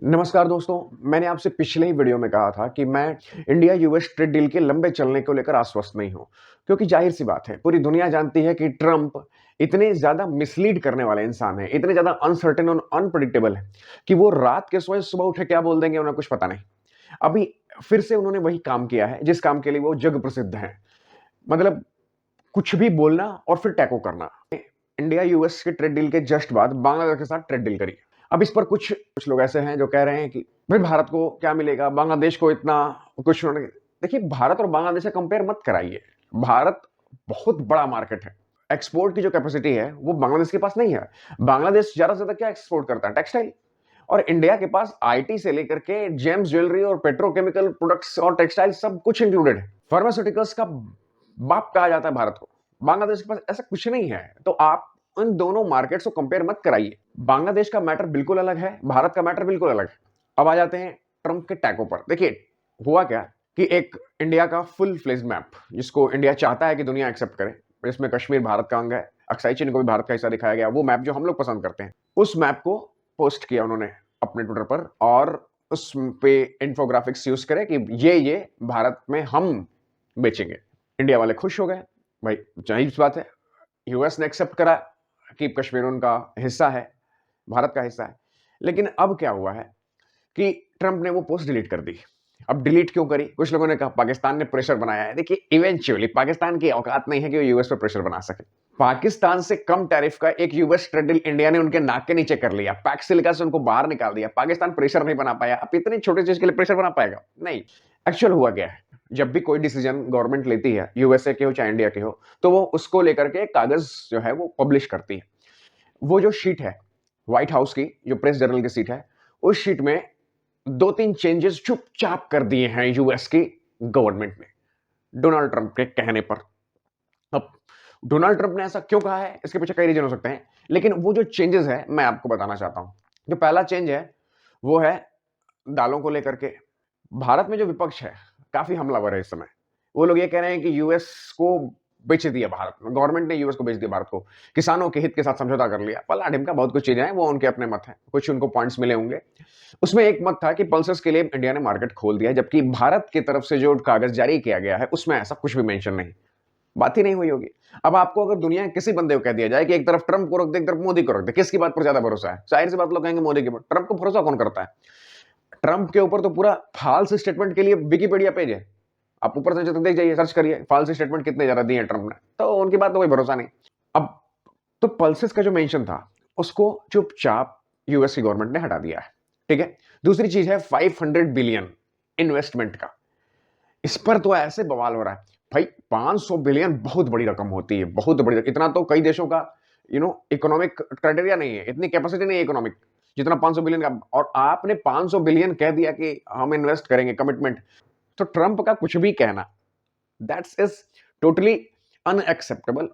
नमस्कार दोस्तों, मैंने आपसे पिछले ही वीडियो में कहा था कि मैं इंडिया यूएस ट्रेड डील के लंबे चलने को लेकर आश्वस्त नहीं हूं, क्योंकि जाहिर-सी बात है, पूरी दुनिया जानती है कि ट्रंप इतने ज़्यादा मिसलीड करने वाले इंसान हैं, इतने ज़्यादा अनसर्टेन और अनप्रेडिक्टेबल हैं कि वो रात के सोए सुबह उठे क्या बोल देंगे उन्हें कुछ पता नहीं। अभी फिर से उन्होंने वही काम किया है, जिस काम के लिए वो जग प्रसिद्ध हैं। मतलब कुछ भी बोलना और फिर टैको करना। इंडिया यूएस के ट्रेड डील के जस्ट बाद बांग्लादेश के साथ ट्रेड डील करी। अब इस पर कुछ लोग ऐसे हैं जो कह रहे हैं कि भाई भारत को क्या मिलेगा, बांग्लादेश को इतना कुछ उन्होंने। देखिए, भारत और बांग्लादेश से कंपेयर मत कराइए। भारत बहुत बड़ा मार्केट है। एक्सपोर्ट की जो कैपेसिटी है वो बांग्लादेश के पास नहीं है। बांग्लादेश ज्यादा से ज्यादा क्या एक्सपोर्ट करता है? टेक्सटाइल। और इंडिया के पास आईटी से लेकर के जेम्स ज्वेलरी और पेट्रोकेमिकल प्रोडक्ट्स और टेक्सटाइल सब कुछ इंक्लूडेड है। फार्मास्यूटिकल्स का बाप कहा जाता है भारत को। बांग्लादेश के पास ऐसा कुछ नहीं है। तो आप उन दोनों मार्केट्स को कंपेयर मत कराइए। बांग्लादेश का मैटर बिल्कुल अलग है, भारत का मैटर बिल्कुल अलग है। अब आ जाते हैं ट्रंप के टैको पर। देखिए, हुआ क्या कि एक इंडिया का फुल फ्लेज्ड मैप, जिसको इंडिया चाहता है कि दुनिया एक्सेप्ट करे, इसमें कश्मीर भारत का अंग है, अक्साई चीन को भी भारत का हिस्सा दिखाया गया, वो मैप जो हम लोग पसंद करते हैं, उस मैप को पोस्ट किया उन्होंने अपने ट्विटर पर, और उस पे इन्फोग्राफिक्स यूज करे कि ये भारत में हम बेचेंगे। इंडिया वाले खुश हो गए। भाई जाहिर सी बात है, यूएस ने एक्सेप्ट करा कि कश्मीर उनका हिस्सा है, भारत का हिस्सा है। लेकिन अब क्या हुआ है कि ट्रंप ने वो पोस्ट डिलीट कर दी। अब डिलीट क्यों करी? कुछ लोगों ने कहा पाकिस्तान ने प्रेशर बनाया है। देखिए, इवेंचुअली पाकिस्तान की औकात नहीं है कि वो यूएस पर प्रेशर बना सके। पाकिस्तान से कम टैरिफ का एक यूएस ट्रेड डील इंडिया ने उनके नाक के नीचे कर लिया। पैक्ट सिलिका से उनको बाहर निकाल दिया। पाकिस्तान प्रेशर नहीं बना पाया। अब इतनी छोटी चीज के लिए प्रेशर बना पाएगा? नहीं। एक्चुअल हुआ क्या है, जब भी कोई डिसीजन गवर्नमेंट लेती है, यूएसए के हो चाहे इंडिया के हो, तो वो उसको लेकर के कागज जो है वो पब्लिश करती है। वो जो शीट है व्हाइट हाउस की, जो प्रेस जर्नल की सीट है, उस शीट में 2-3 चेंजेस चुपचाप कर दिए हैं यूएस की गवर्नमेंट ने, डोनाल्ड ट्रंप के कहने पर। अब डोनाल्ड ट्रंप ने ऐसा क्यों कहा है, इसके पीछे कई रीजन हो सकते हैं, लेकिन वो जो चेंजेस है मैं आपको बताना चाहता हूं। जो पहला चेंज है वो है दालों को लेकर के। भारत में जो विपक्ष है काफी हमलावर है इस समय। वो लोग ये कह रहे हैं कि यूएस को बेच दिया भारत में, गवर्नमेंट ने यूएस को बेच दिया भारत को, किसानों के हित के साथ समझौता कर लिया, पला ढिमका बहुत कुछ चीजें हैं, वो उनके अपने मत हैं, कुछ उनको पॉइंट्स मिले होंगे। उसमें एक मत था कि पल्सेस के लिए इंडिया ने मार्केट खोल दिया, जबकि भारत की तरफ से जो कागज जारी किया गया है उसमें ऐसा कुछ भी मेंशन नहीं, बात ही नहीं हुई होगी। अब आपको अगर दुनिया के किसी बंदे को कह दिया जाए कि एक तरफ ट्रंप को रख दे, एक तरफ मोदी को रख दे, किसकी बात पर ज्यादा भरोसा है? जाहिर सी बात लोग कहेंगे मोदी के ऊपर। ट्रंप को भरोसा कौन करता है? ट्रंप के ऊपर तो पूरा फॉल्स स्टेटमेंट के लिए विकिपीडिया पेज है। आप ऊपर से देख जाइए, सर्च करिए फॉल्स स्टेटमेंट कितने ज्यादा दिए हैं ट्रंप ने, तो उनकी बात तो कोई भरोसा नहीं। अब तो पल्सेस का जो मेंशन था उसको चुपचाप यूएस की गवर्नमेंट ने हटा दिया है। ठीक है। दूसरी चीज है 500 बिलियन इन्वेस्टमेंट का। इस पर तो ऐसे बवाल हो रहा है। भाई 500 बिलियन बहुत बड़ी रकम होती है, बहुत बड़ी रकम। इतना तो कई देशों का इकोनॉमिक क्राइटेरिया नहीं है, इतनी कैपेसिटी नहीं है इकोनॉमिक जितना 500 बिलियन का। और आपने 500 बिलियन कह दिया कि हम इन्वेस्ट करेंगे, कमिटमेंट। तो ट्रंप का कुछ भी कहना, दैट्स इज टोटली अनएक्सेप्टेबल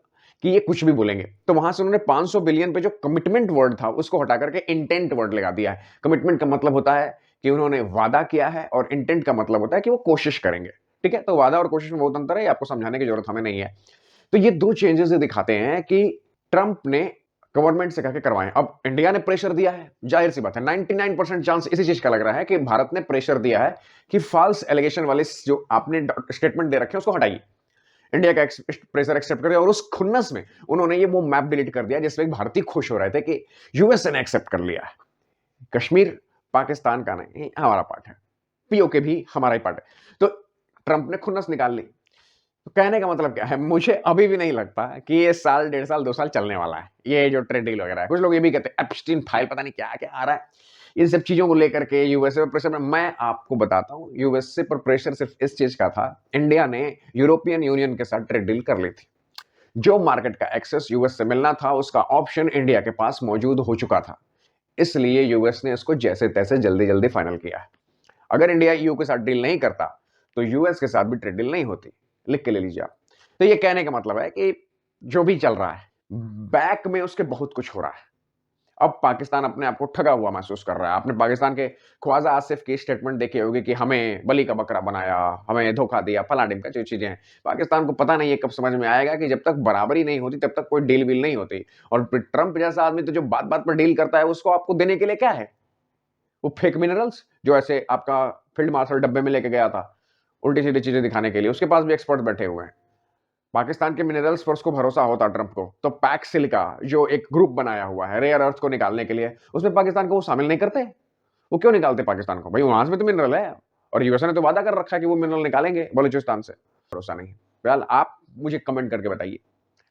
कि ये कुछ भी बोलेंगे। तो वहां से उन्होंने 500 बिलियन पे जो कमिटमेंट वर्ड था उसको हटा करके इंटेंट वर्ड लगा दिया है। कमिटमेंट का मतलब होता है कि उन्होंने वादा किया है, और इंटेंट का मतलब होता है कि वो कोशिश करेंगे। ठीक है, तो वादा और कोशिश में बहुत अंतर है, आपको समझाने की जरूरत हमें नहीं है। तो ये दो चेंजेस दिखाते हैं कि ट्रंप ने गवर्नमेंट से कहकर करवाए। अब इंडिया ने प्रेशर दिया है, जाहिर सी बात है 99% चांस इसी चीज का लग रहा है कि भारत ने प्रेशर दिया है कि फॉल्स एलिगेशन वाले जो आपने स्टेटमेंट दे रखे हैं उसको हटाइए। इंडिया का प्रेशर एक्सेप्ट कर दिया, और उस खुन्नस में उन्होंने ये वो मैप डिलीट कर दिया जिसमें भारतीय खुश हो रहे थे कि यूएसए ने एक्सेप्ट कर लिया है। कश्मीर पाकिस्तान का नहीं, हमारा पार्ट है, पीओके भी हमारा ही पार्ट है। तो ट्रंप ने खुन्नस निकाल ली। तो कहने का मतलब क्या है, मुझे अभी भी नहीं लगता कि ये साल, 1.5 साल, 2 साल चलने वाला है, ये जो ट्रेड डील वगैरह है। कुछ लोग ये भी कहते हैं एप्स्टीन फाइल, पता नहीं क्या क्या आ रहा है, इन सब चीजों को लेकर के यूएसए पर प्रेशर। मैं आपको बताता हूं, यूएसए पर प्रेशर सिर्फ इस चीज का था, इंडिया ने यूरोपियन यूनियन के साथ ट्रेड डील कर ली थी। जो मार्केट का एक्सेस यूएस से मिलना था उसका ऑप्शन इंडिया के पास मौजूद हो चुका था, इसलिए यूएस ने इसको जैसे तैसे जल्दी जल्दी फाइनल किया है। अगर इंडिया ईयू के साथ डील नहीं करता तो यूएस के साथ भी ट्रेड डील नहीं होती। लिख के ले लीजिए आप। तो ये कहने का मतलब है कि जो भी चल रहा है बैक में उसके बहुत कुछ हो रहा है। अब पाकिस्तान अपने आप को ठगा हुआ महसूस कर रहा है। आपने पाकिस्तान के ख्वाजा आसिफ की स्टेटमेंट देखी होगी कि हमें बलि का बकरा बनाया, हमें धोखा दिया, फला ढिमका जो चीजें हैं। पाकिस्तान को पता नहीं है कब समझ में आएगा कि जब तक बराबरी नहीं होती तब तक कोई डील वील नहीं होती। और ट्रंप जैसा आदमी तो जो बात बात पर डील करता है उसको आपको देने के लिए क्या है? वो फेक मिनरल्स जो ऐसे आपका फील्ड मार्शल डब्बे में लेके गया था, उल्टी-सीधी चीज़ें दिखाने के लिए, उसके पास भी एक्सपर्ट बैठे हुए हैं। पाकिस्तान के मिनरल्स पर उसको भरोसा होता ट्रंप को, तो पैक्स सिलिका जो एक ग्रुप बनाया हुआ है रेयर अर्थ को निकालने के लिए, उसमें पाकिस्तान को वो शामिल नहीं करते? वो क्यों निकालते पाकिस्तान को? भाई वहाँ से भी तो मिनरल है और यूएसए ने तो वादा कर रखा है कि वो मिनरल निकालेंगे बलूचिस्तान से। भरोसा नहीं है। फिलहाल आप मुझे कमेंट करके बताइए,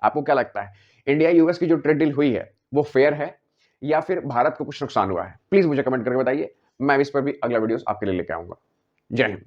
आपको क्या लगता है इंडिया यूएस की जो ट्रेड डील हुई है, वो फेयर है या फिर भारत को कुछ नुकसान हुआ है? प्लीज़ मुझे कमेंट करके बताइए। मैं इस पर भी अगला वीडियोज़ आपके लिए लेके आऊँगा। जय हिंद।